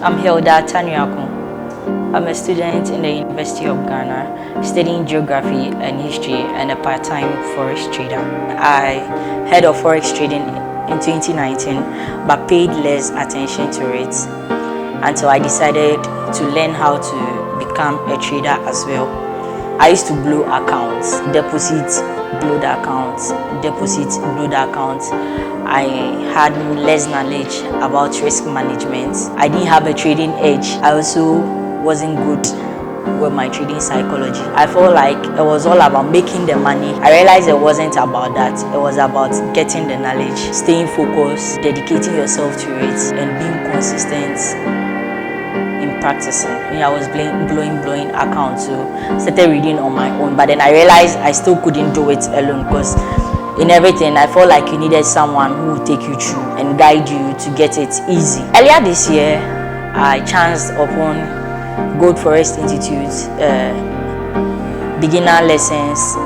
I'm Hilda Tanuako. I'm a student in the University of Ghana, studying geography and history and a part-time forex trader. I heard of forex trading in 2019 but paid less attention to it until I decided to learn how to become a trader as well. I used to blow accounts, deposit, blow the accounts, deposit, blow the accounts. I had less knowledge about risk management. I didn't have a trading edge. I also wasn't good with my trading psychology. I felt like it was all about making the money. I realized it wasn't about that. It was about getting the knowledge, staying focused, dedicating yourself to it, and being consistent in practicing. I was blowing accounts, so started reading on my own. But then I realized I still couldn't do it alone, because in everything I felt like you needed someone who would take you through and guide you to get it easy. Earlier this year, I chanced upon Gold Forest Institute's beginner lessons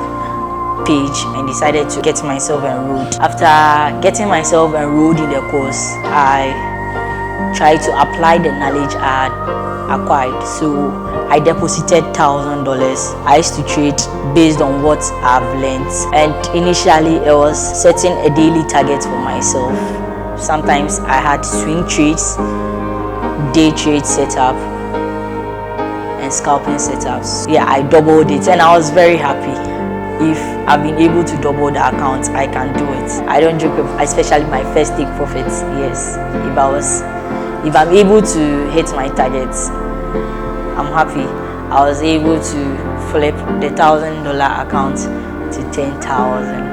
page and decided to get myself enrolled. After getting myself enrolled in the course, I tried to apply the knowledge I had acquired. So I deposited $1,000. I used to trade based on what I've learned, and initially it was setting a daily target for myself. Sometimes I had swing trades, day trade setup, and scalping setups. Yeah, I doubled it and I was very happy. If I've been able to double the account, I can do it. I don't joke, especially my first take profits. Yes, if I'm able to hit my targets, I'm happy. I was able to flip the $1,000 account to 10,000.